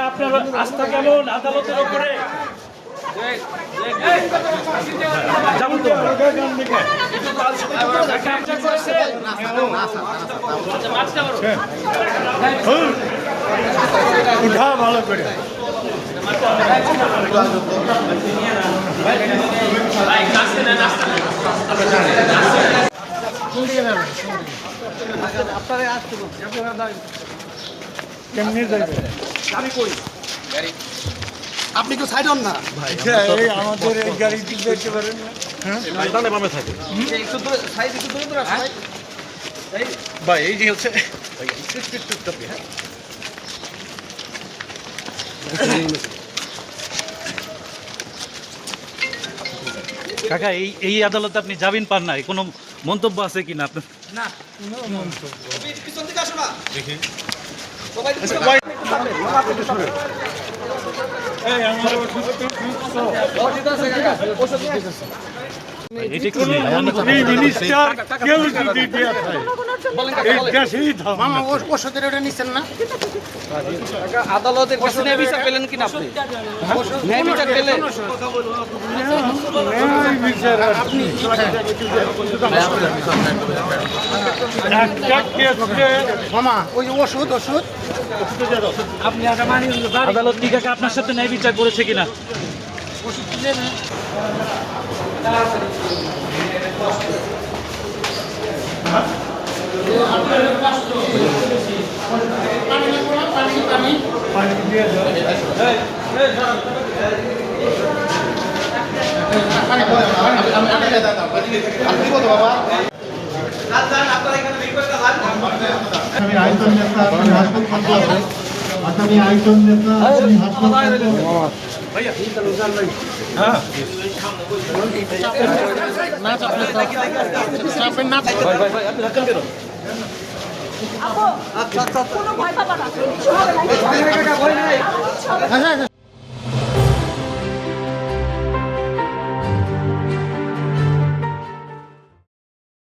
আপনার আস্থা কেমন আদালতের উপরে? উঠা ভালো করে কেমনি যাইবে আপনি কেউ সাইড হন না এই আমাদের এই গাড়ি দিক দেখতে পারেন না ভাই এই যে হচ্ছে কাকা এই আদালতে আপনি জামিন পান নাই, কোনো মন্তব্য আছে কিনা আপনার? পিছন দিকে আসো না দেখি মিনিস্টার কেউ যদি দেয়া থাকে এই দেশেই থাম মামা ওষুধের ওটা নিচ্ছেন না আদালতের কাছে ন্যায় বিচার পেলেন কিনা আপনি ন্যায় বিচার পেলেন আপনি মামা ওই যে ওষুধ আপনি আদালত কি কাকা আপনার সাথে ন্যায় বিচার করেছে কিনা? আসামি আইজন নেতা আপনি হাসপাতালে আছেন আসামি আইজন নেতা আপনি হাসপাতালে না চাপলে চাপেন না ভাই আপনি রাখেন কেন আচ্ছা কোনো ভয় পাবা না কিছু হবে না